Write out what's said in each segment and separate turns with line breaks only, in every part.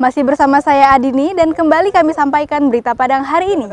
Masih bersama saya Adini dan kembali kami sampaikan berita Padang hari ini.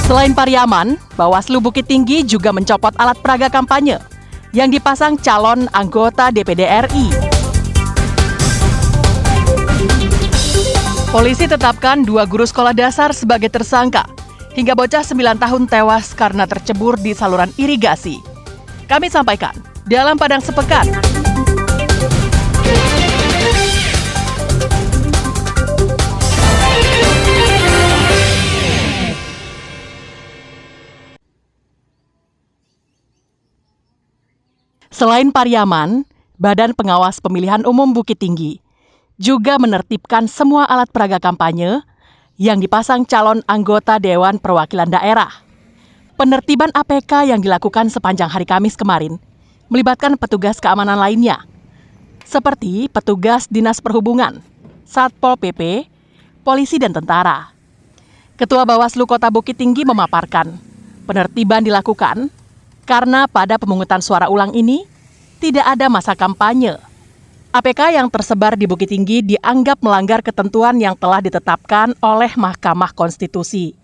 Selain Pariaman, Bawaslu Bukit Tinggi juga mencopot alat peraga kampanye yang dipasang calon anggota DPD RI. Polisi tetapkan 2 guru sekolah dasar sebagai tersangka, hingga bocah 9 tahun tewas karena tercebur di saluran irigasi. Kami sampaikan dalam Padang Sepekan. Selain Pariaman, Badan Pengawas Pemilihan Umum Bukit Tinggi juga menertibkan semua alat peraga kampanye yang dipasang calon anggota Dewan Perwakilan Daerah. Penertiban APK yang dilakukan sepanjang hari Kamis kemarin melibatkan petugas keamanan lainnya, seperti petugas Dinas Perhubungan, Satpol PP, polisi, dan tentara. Ketua Bawaslu Kota Bukit Tinggi memaparkan, penertiban dilakukan karena pada pemungutan suara ulang ini tidak ada masa kampanye. APK yang tersebar di Bukit Tinggi dianggap melanggar ketentuan yang telah ditetapkan oleh Mahkamah Konstitusi.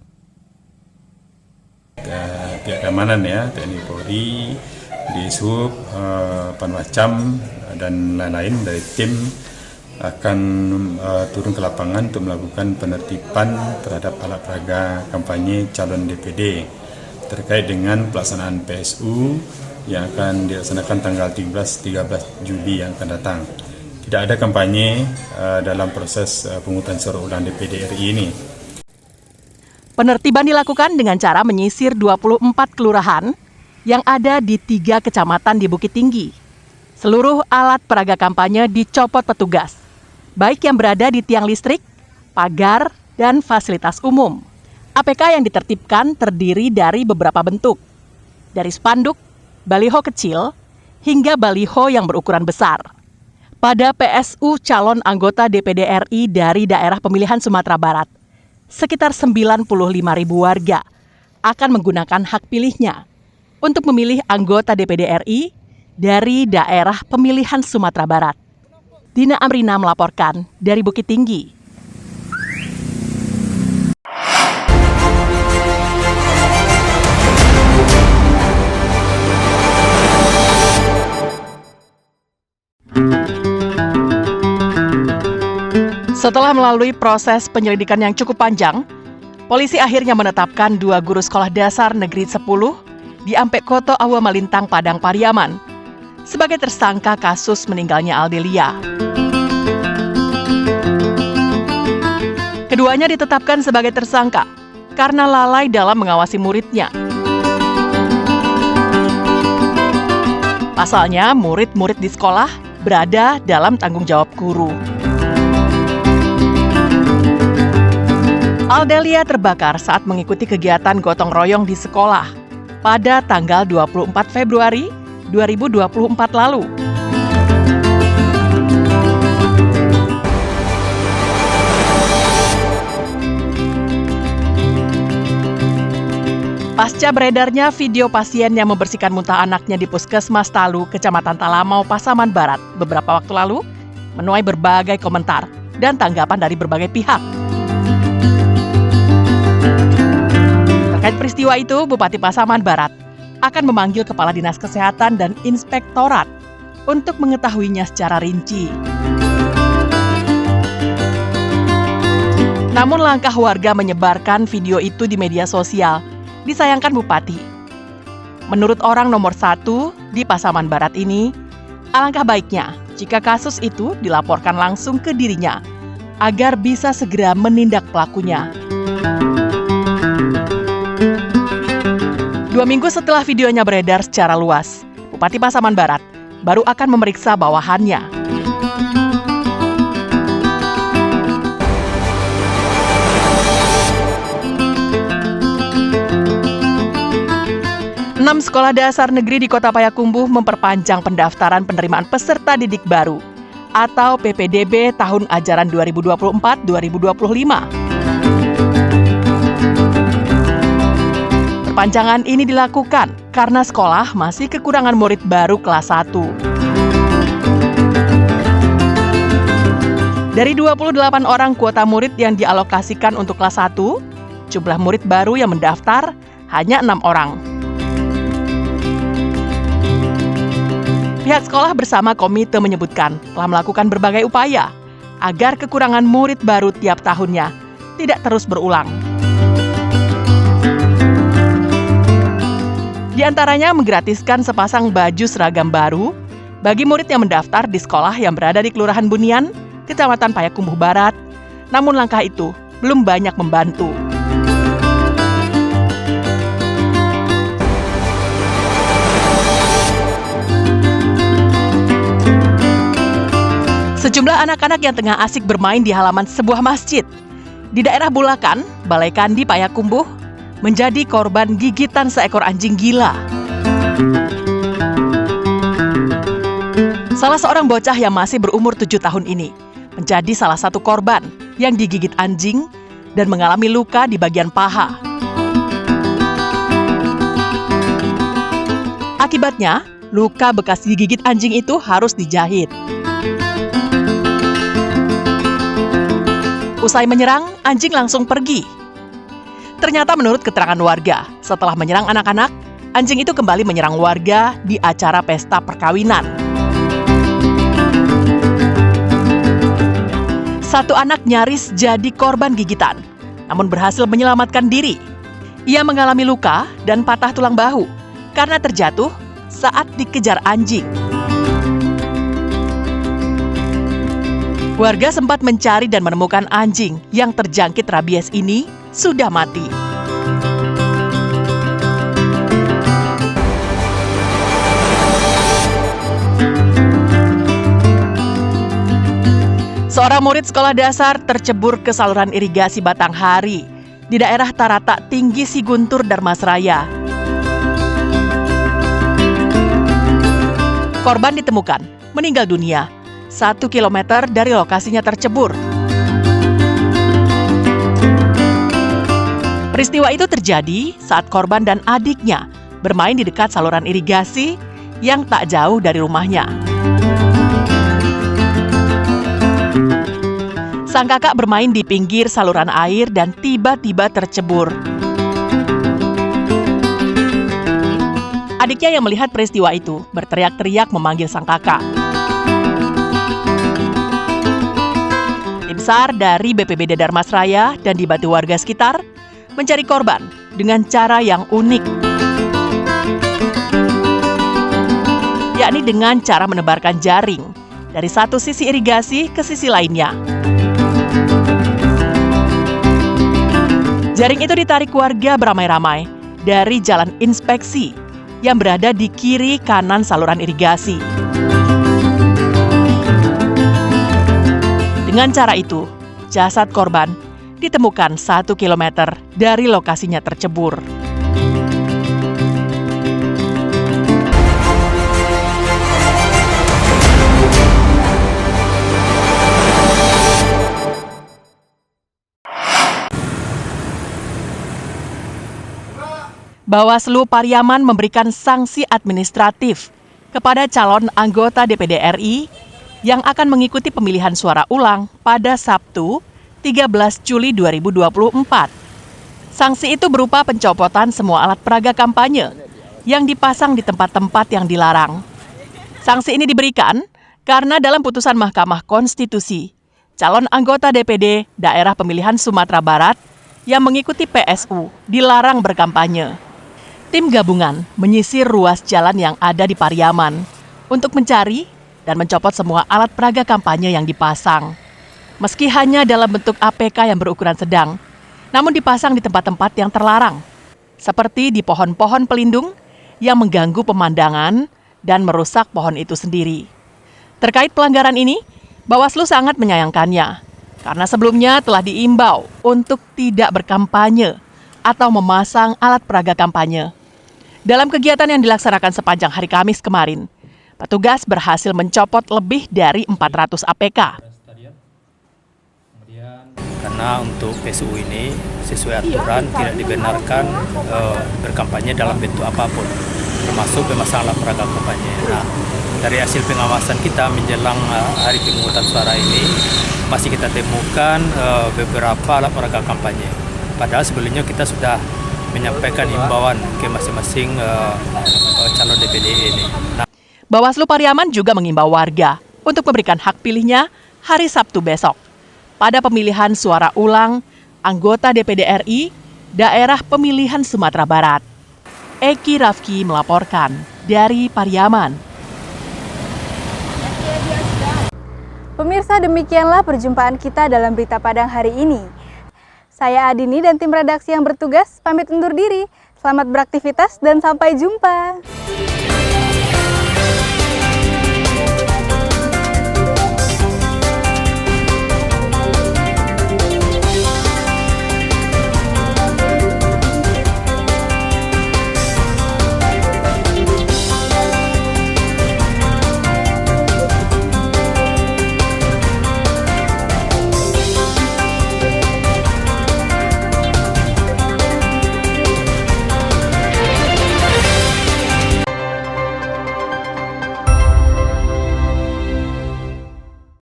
Pihak keamanan ya, TNI Polri, Dishub, Panwascam, dan lain-lain dari tim akan turun ke lapangan untuk melakukan penertiban terhadap alat peraga kampanye calon DPD terkait dengan pelaksanaan PSU yang akan dilaksanakan tanggal 13 Juli yang akan datang. Tidak ada kampanye dalam proses pemungutan suara ulang DPD RI ini.
Penertiban dilakukan dengan cara menyisir 24 kelurahan yang ada di 3 kecamatan di Bukit Tinggi. Seluruh alat peraga kampanye dicopot petugas, baik yang berada di tiang listrik, pagar, dan fasilitas umum. APK yang ditertibkan terdiri dari beberapa bentuk, dari spanduk, baliho kecil, hingga baliho yang berukuran besar. Pada PSU calon anggota DPD RI dari daerah pemilihan Sumatera Barat, sekitar 95.000 warga akan menggunakan hak pilihnya untuk memilih anggota DPD RI dari daerah pemilihan Sumatera Barat. Dina Amrina melaporkan dari Bukit Tinggi. Setelah melalui proses penyelidikan yang cukup panjang, polisi akhirnya menetapkan 2 guru sekolah dasar negeri 10 di Ampek Koto Awa Malintang, Padang Pariaman sebagai tersangka kasus meninggalnya Aldelia. Keduanya ditetapkan sebagai tersangka karena lalai dalam mengawasi muridnya. Pasalnya, murid-murid di sekolah berada dalam tanggung jawab guru. Aldelia terbakar saat mengikuti kegiatan gotong royong di sekolah pada tanggal 24 Februari 2024 lalu. Pasca beredarnya video pasien yang membersihkan muntah anaknya di Puskesmas Talu, Kecamatan Talamau, Pasaman Barat beberapa waktu lalu, menuai berbagai komentar dan tanggapan dari berbagai pihak. Terkait peristiwa itu, Bupati Pasaman Barat akan memanggil Kepala Dinas Kesehatan dan Inspektorat untuk mengetahuinya secara rinci. Namun langkah warga menyebarkan video itu di media sosial disayangkan Bupati. Menurut orang nomor 1 di Pasaman Barat ini, alangkah baiknya jika kasus itu dilaporkan langsung ke dirinya agar bisa segera menindak pelakunya. 2 minggu setelah videonya beredar secara luas, Bupati Pasaman Barat baru akan memeriksa bawahannya. Enam sekolah dasar negeri di Kota Payakumbuh memperpanjang pendaftaran penerimaan peserta didik baru atau PPDB tahun ajaran 2024-2025. Perpanjangan ini dilakukan karena sekolah masih kekurangan murid baru kelas 1. Dari 28 orang kuota murid yang dialokasikan untuk kelas 1, jumlah murid baru yang mendaftar hanya 6 orang. Pihak sekolah bersama komite menyebutkan telah melakukan berbagai upaya agar kekurangan murid baru tiap tahunnya tidak terus berulang. Di antaranya menggratiskan sepasang baju seragam baru bagi murid yang mendaftar di sekolah yang berada di Kelurahan Bunian, Kecamatan Payakumbuh Barat. Namun langkah itu belum banyak membantu. Sejumlah anak-anak yang tengah asik bermain di halaman sebuah masjid di daerah Bulakan, Balai Kandi, Payakumbuh, menjadi korban gigitan seekor anjing gila. Salah seorang bocah yang masih berumur 7 tahun ini menjadi salah satu korban yang digigit anjing dan mengalami luka di bagian paha. Akibatnya, luka bekas digigit anjing itu harus dijahit. Usai menyerang, anjing langsung pergi. Ternyata menurut keterangan warga, setelah menyerang anak-anak, anjing itu kembali menyerang warga di acara pesta perkawinan. Satu anak nyaris jadi korban gigitan, namun berhasil menyelamatkan diri. Ia mengalami luka dan patah tulang bahu karena terjatuh saat dikejar anjing. Warga sempat mencari dan menemukan anjing yang terjangkit rabies ini sudah mati. Seorang murid sekolah dasar tercebur ke saluran irigasi Batanghari di daerah Tarata Tinggi Siguntur, Darmasraya. Korban ditemukan meninggal dunia 1 kilometer dari lokasinya tercebur. Peristiwa itu terjadi saat korban dan adiknya bermain di dekat saluran irigasi yang tak jauh dari rumahnya. Sang kakak bermain di pinggir saluran air dan tiba-tiba tercebur. Adiknya yang melihat peristiwa itu berteriak-teriak memanggil sang kakak. Tim SAR dari BPBD Darmasraya dan dibantu warga sekitar mencari korban dengan cara yang unik, yakni dengan cara menebarkan jaring dari satu sisi irigasi ke sisi lainnya. Jaring itu ditarik warga beramai-ramai dari jalan inspeksi yang berada di kiri kanan saluran irigasi. Dengan cara itu, jasad korban ditemukan 1 kilometer dari lokasinya tercebur. Bawaslu Pariaman memberikan sanksi administratif kepada calon anggota DPD RI yang akan mengikuti pemilihan suara ulang pada Sabtu 13 Juli 2024. Sanksi itu berupa pencopotan semua alat peraga kampanye yang dipasang di tempat-tempat yang dilarang. Sanksi ini diberikan karena dalam putusan Mahkamah Konstitusi, calon anggota DPD Daerah Pemilihan Sumatera Barat yang mengikuti PSU dilarang berkampanye. Tim gabungan menyisir ruas jalan yang ada di Pariaman untuk mencari dan mencopot semua alat peraga kampanye yang dipasang. Meski hanya dalam bentuk APK yang berukuran sedang, namun dipasang di tempat-tempat yang terlarang, seperti di pohon-pohon pelindung yang mengganggu pemandangan dan merusak pohon itu sendiri. Terkait pelanggaran ini, Bawaslu sangat menyayangkannya, karena sebelumnya telah diimbau untuk tidak berkampanye atau memasang alat peraga kampanye. Dalam kegiatan yang dilaksanakan sepanjang hari Kamis kemarin, petugas berhasil mencopot lebih dari 400 APK.
karena untuk PSU ini sesuai aturan tidak dibenarkan berkampanye dalam bentuk apapun, termasuk pemasangan alat peraga kampanye. Nah, dari hasil pengawasan kita menjelang hari pemungutan suara ini masih kita temukan beberapa alat peraga kampanye. Padahal sebelumnya kita sudah menyampaikan himbauan ke masing-masing calon DPD ini. Nah,
Bawaslu Pariaman juga mengimbau warga untuk memberikan hak pilihnya hari Sabtu besok pada pemilihan suara ulang anggota DPD RI daerah pemilihan Sumatera Barat. Eki Rafki melaporkan dari Pariaman.
Pemirsa, demikianlah perjumpaan kita dalam Berita Padang hari ini. Saya Adini dan tim redaksi yang bertugas pamit undur diri. Selamat beraktivitas dan sampai jumpa.